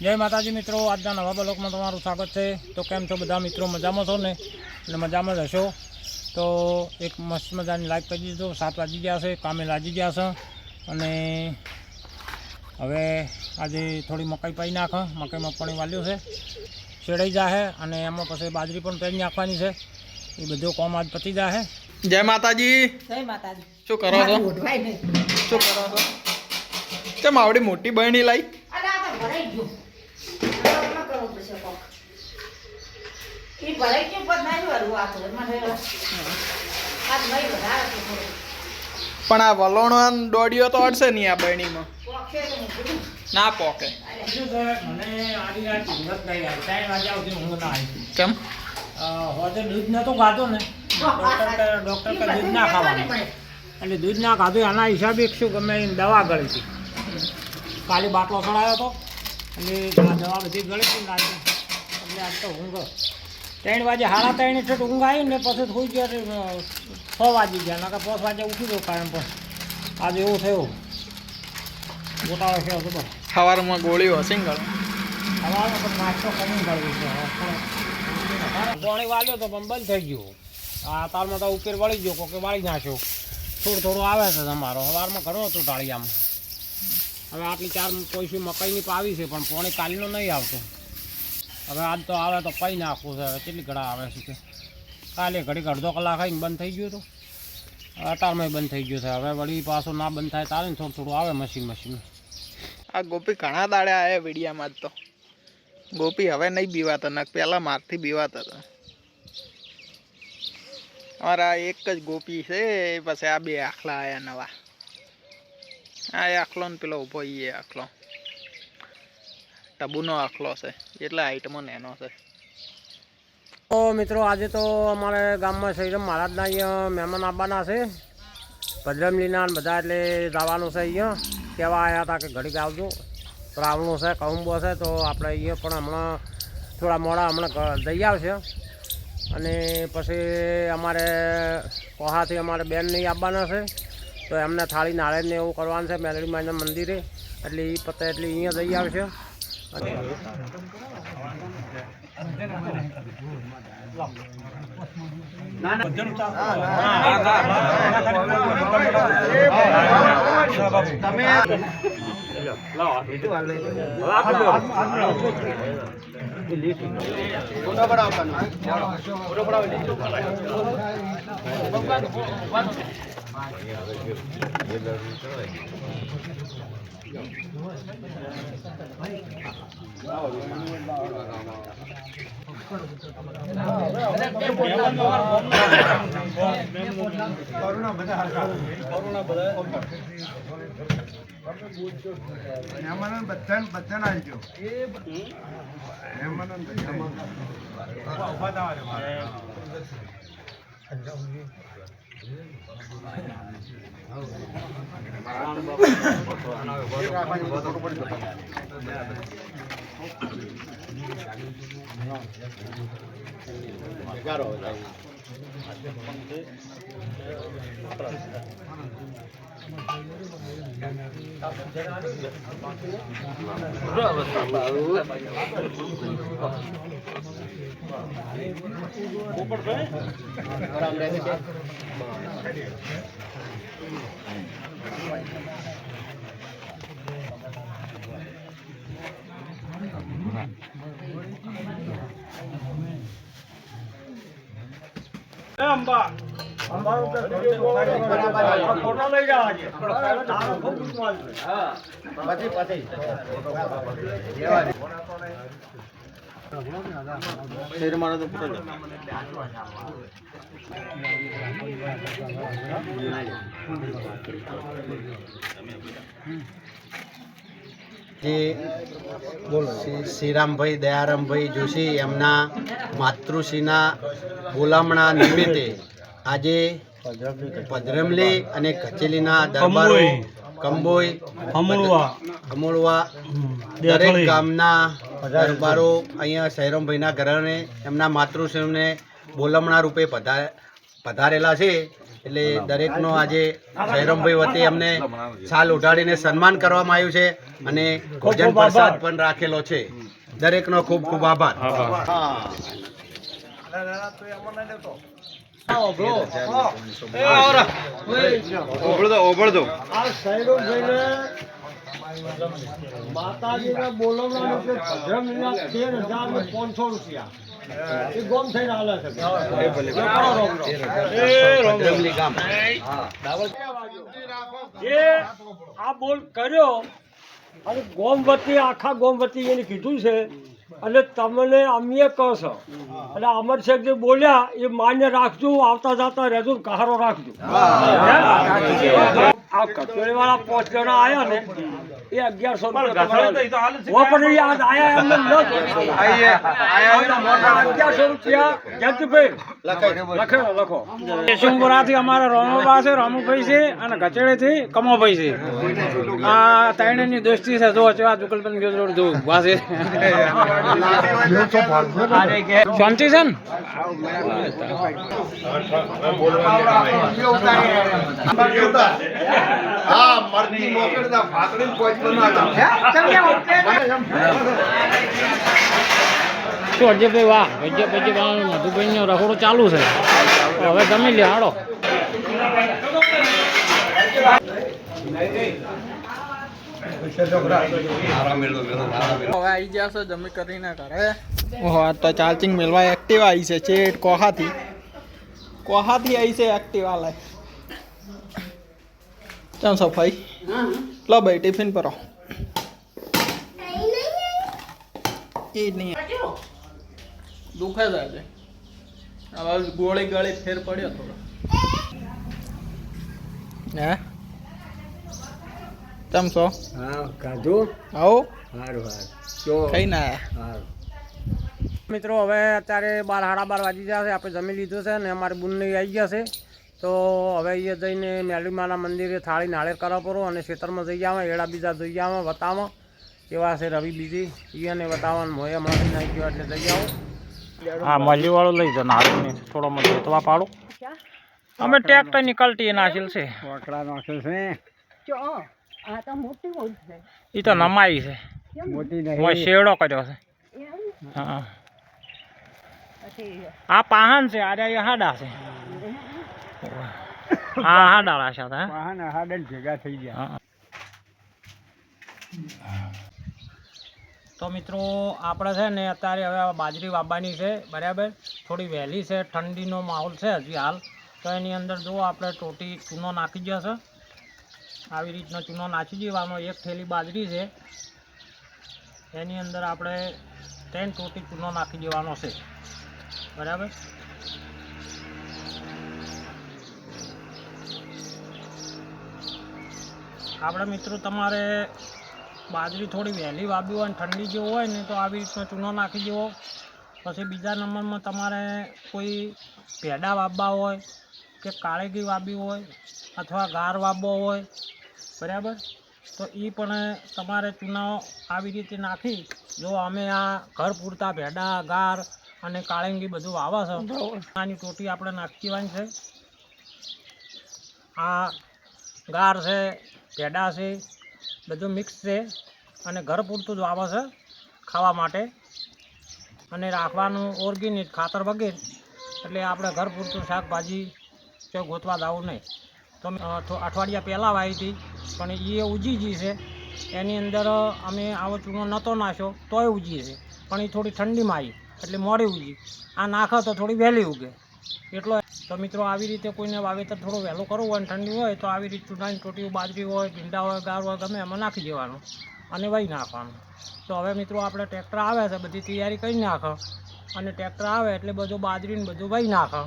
જય માતાજી મિત્રો, આજના નવા બ્લોગમાં તમારું સ્વાગત છે। તો કેમ છો બધા મિત્રો? મજામાં છો ને? અને મજામાં જ હશો તો એક મસ્ત મજાની લાઈક કરી દીધો। 7 વાગી ગયા છે, કામે લાગી ગયા છે અને હવે આજે થોડી મકાઈ પાઈ નાખો। મકાઈમાં પાણી વાલ્યું છે, શેડાઈ જાહે અને એમાં પછી બાજરી પણ પેરી નાખવાની છે। એ બધું કામ આજ પતી જાહે। જય માતાજી। જય માતાજી। શું કરો છો? શું કરો છો? કેમ આવડી મોટી બહેણી લાઈ? અરે આ તો ભરાઈ ગયો। આમાં કરવું પડશે કોક। ઈ ભરાઈ ગયો પણ નહીં વરું આ તો મને આજ નહીં વધારે છે થોડું। પણ આ વલોણો દોડ્યો તો અડશે નહીં આ બહેણીમાં? પોકે તો મૂકું। ના પોકે। મને આડી રાત ઊંઘ જ નહીં આવી। 3 વાગ્યા સુધી ઊંઘ ના આવી। કેમ? હોજે દૂધ નહોતું ખાધું ને, ડૉક્ટર કે દૂધ ના ખાવાનું, એટલે દૂધ ના ખાધું આના હિસાબે શું ગમે એની દવા ગળી હતી। કાલે બાટલો ચડાવ્યો હતો એટલે આ દવા બધી ગળી હતી ને આજે, એટલે આજ તો ઊંઘ 3 વાગે 3:30 ઠેઠ ઊંઘ આવી ને પછી થોઈ ગયો 6 વાગી ગયા, નકર 5 વાગે ઉઠી ગયો કાયમ। પણ આજે એવું થયું, ગોટાળો થયો હતો। સવારમાં ગોળીઓ હશે ને ગળે? સવારમાં પણ નાસ્તો કરી ગળવી છે। પાણી વાળ્યો તો પણ બંધ થઈ ગયું। આ તારમાં તો ઉપર વળી ગયો, કોકે વાળી નાખ્યો। થોડું થોડું આવે છે તમારો, સવારમાં ઘણું હતું ટાળિયામાં। હવે આટલી 4 પોઈસી મકાઈની પાવી છે પણ પાણી કાલીનું નહીં આવતું। હવે આજ તો આવે તો પાઈ નાખવું છે। હવે કેટલી ઘડા આવે છે કે કાલે ઘડીક અડધો કલાક આવીને બંધ થઈ ગયું હતું, અતારમાં બંધ થઈ ગયું છે। હવે વળી પાછું ના બંધ થાય તારે ને થોડું થોડું આવે મશીન। આ ગોપી ઘણા દાડે આવ્યા વિડીયામાં જ તો। ગોપી હવે નહીં બીવાતા, ને પહેલાં મારથી બીવાતા હતા। અમારા એક જ ગોપી છે, પછી આ 2 આખલા આવ્યા નવા। આ આખલો ને પેલો ઊભો એ આખલો ટબુનો આખલો છે, એટલે હાઈટમાં નેનો છે। તો મિત્રો આજે તો અમારે ગામમાં શ્રીરામ મહારાજના અહીંયા મહેમાન આવવાના છે, ભદ્રમલીના બધા, એટલે જવાનું છે। અહીંયા કહેવા આવ્યા હતા કે ઘડીક આવજો, રાવણું છે, કહુંબો છે, તો આપણે અહીંયા પણ હમણાં થોડા મોડા હમણાં જઈ આવશે। અને પછી અમારે કોહાથી અમારે બેન નહીં આવવાના છે, તો એમને થાળી નાળેને એવું કરવાનું છે મેલડી માના મંદિરે, એટલે એ પતે એટલે અહીંયા જઈ આવશે। શ્રીરામભાઈ દયારામભાઈ જોશી એમના માતૃશ્રીના બોલામણા નિમિત્તે આજે ભદ્રમલી અને કચેલીના દરબારો, કંબોઈ, અમોળવા દરેક ગામના દરબારો અહીંયા શ્રીરામભાઈના ઘરે એમના માતૃશ્રીને બોલામણા રૂપે પધારેલા છે। એટલે દરેકનો આજે જયરામભાઈ વતી અમને શાલ ઉઢાડીને સન્માન કરવામાં આવ્યું છે અને ભોજન પ્રસાદ પણ રાખેલો છે. દરેકનો ખૂબ ખૂબ આભાર. માતાજીને બોલાવવાનું છે ભદ્રમલીના 13,500 રૂપિયા એ ગોમ થઈને હાલે છે. જે આ બોલ કર્યો અને ગોમ વતી આખા ગોમ વતી એને કીધું છે અને તમને અમે કહો છો અને અમર શેખ જે બોલ્યા એ માન્ય રાખજો, આવતા જતા રહેજો, કહારો રાખજો. આ કચોરીવાળા 5 જણા આયા ને એ 1100 લખો. કેશુંપુરાથી અમારા રોમુભા છે, રોમુભાઈ છે અને ગચેડેથી કમોભાઈ છે. આ ત્રણેયની દોસ્તી છે. જો આ જુગલબેન ગેજરોડ જો ઉભા છે. શાંતિ છે ને? શું અજયભાઈ વાહ, અજયભાઈ મધુભાઈ નો રખોડો ચાલુ છે. હવે જમી લે હાડો. હવે આવી ગયા છે જમી કરીને ઘરે. ઓહો આ તો ચાર્જિંગ મેળવા એક્ટિવા આવી છે ચેટ કોહાથી આવી છે એક્ટિવા લાય. ચાલ સફાઈ લો ભાઈ ટિફિન પર એ નહીં દુખે છે આજે. હવે ગોળી ગળી ફેર પડ્યો થોડો. હે ચમસો આવો કઈ ના મિત્રો હવે અત્યારે 12:30 વાગી ગયા છે. આપણે જમી લીધું છે ને અમારી બુનને આવી ગયા છે. તો હવે અહીંયા જઈને મેલીમાના મંદિરે થાળી નાળેર કરવા પડો અને ખેતરમાં જઈ આવે, એડા બીજા જોઈ આવે, વતામાં કેવા છે રવિ બીજી એને વતાવવાનું મોએ હમણાં નાખી ગયો એટલે જઈ આવો. હા મલ્લીવાળો લઈ જાઓ નાળીને થોડો મને જોતવા પાડો. અમે ટ્રેક્ટર નીકળતી નાખેલ છે. એ તો નમાઈ છે. શેવડો કર્યો છે. હા આ પાહન છે. આજે હાડા છે. હા હાડા રાખ્યા ભેગા થઈ ગયા. તો મિત્રો આપણે છે ને અત્યારે હવે બાજરી વાવવાની છે. બરાબર થોડી વહેલી છે, ઠંડીનો માહોલ છે હજી હાલ. તો એની અંદર જો આપણે ટોટી ચૂનો નાખી જશે. આવી રીતનો ચૂનો નાખી દેવાનો. 1 થેલી બાજરી છે એની અંદર આપણે 3 ટોટી ચૂનો નાખી દેવાનો છે. બરાબર આપણે મિત્રો તમારે બાજરી થોડી વહેલી વાવી હોય અને ઠંડી જેવું હોય ને તો આવી રીતનો ચૂનો નાખી દેવો. પછી બીજા નંબરમાં તમારે કોઈ ભેડા વાવવા હોય કે કાળેગી વાવવી હોય અથવા ગાર વાવવો હોય બરાબર તો એ પણ તમારે ચૂનો આવી રીતે નાખી. જો અમે આ ઘર પૂરતા ભેડા ગાર અને કાળેંગી બધું વાવે છે. આની ટોટી આપણે નાખી દેવાની છે. આ ગાર છે, ભેડા છે, બધું મિક્સ છે અને ઘર પૂરતું જ વાવે છે ખાવા માટે અને રાખવાનું ઓર્ગેનિક ખાતર વગેરે. એટલે આપણે ઘર પૂરતું શાકભાજી તો ગોતવા જવું નહીં. તો અઠવાડિયા પહેલાં વાવી હતી પણ એ ઉજી ગઈ છે. એની અંદર અમે આવો ચૂનો નહોતો નાખ્યો તોય ઉજી છે પણ એ થોડી ઠંડીમાં આવી એટલે મોડી ઉજી. આ નાખો તો થોડી વહેલી ઉગે એટલો. તો મિત્રો આવી રીતે કોઈને વાવેતર થોડું વહેલું કરવું હોય અને ઠંડી હોય તો આવી રીતે ચૂનાની ટોટી બાજરી હોય ભીંડા હોય ગાર હોય ગમે એમાં નાખી દેવાનું અને વહી નાખવાનું. તો હવે મિત્રો આપણે ટ્રેક્ટર આવે છે બધી તૈયારી કરી નાખો અને ટ્રેક્ટર આવે એટલે બધું બાજરીને બધું વહી નાખો.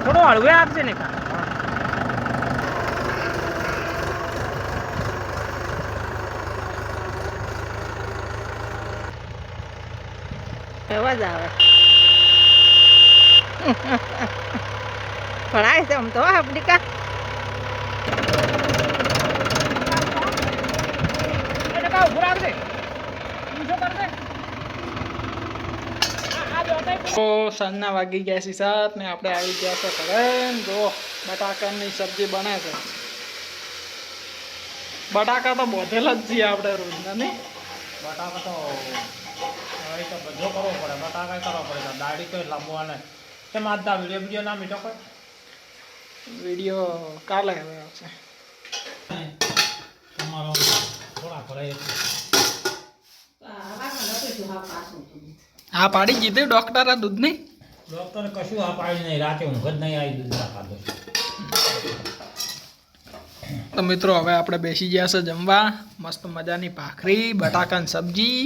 થોડું હળવે આપશે ને અવાજ આવે ભણાય છે આમ તો આપણી કા ઉભું રાખજે. તો સાંજના વાગી ગયા છે 7 ને આપણે આવી ગયા છે ઘરે ને જો બટાકાની સબ્જી બને છે બટાકા તો બોધેલા જ છીએ આપણે રોજના નહીં બટાકા તો હવે તો બધો કરવો પડે બટાકા કરવો પડે દાડી તો લાંબવાને કેમ આજના વિડીયો ના મીઠો કર વિડીયો કાલે હવે આવશે તમારો થોડા ભરે હા પાડી કીધું ડોક્ટરે દૂધ નહીં ડૉક્ટરે કશું આ પાડી નહીં રાતે ઊંઘ જ નહીં આવી દૂધ ના ખાધો તો મિત્રો હવે આપણે બેસી ગયા છે જમવા મસ્ત મજાની ભાખરી બટાકાની સબ્જી